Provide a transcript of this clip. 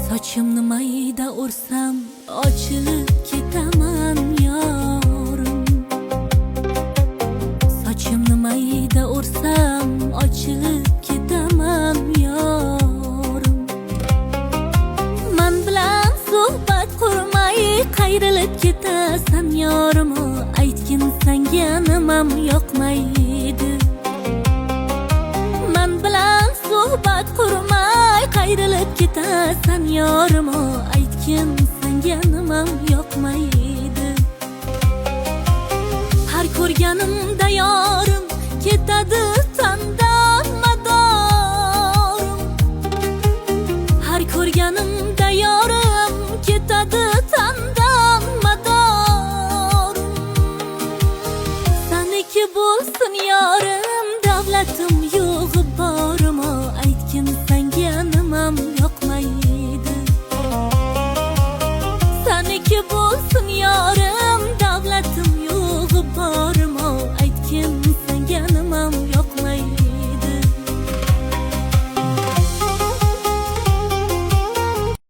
Sochimni mayda ursam ochilib ketaman yorim. Sochimni mayda ursam ochilib ketaman yorim. Men bilan suhbat qurmay qayrilib ketasan yorim. Aytgin senga nimam yoqmaydi. Men bilan suhbat qurmay qayrilib ketasan yorim. Aytgin senga nimam yoqmaydi. Har ko'rganimda yorim ketadi sandan madorim. Har ko'rganimda yorim ketadi sandan madorim. Seniki bo'lsin yorim, davlatim yo'g'i borim. Aytgin senga nimam yoqmaydi. Seniki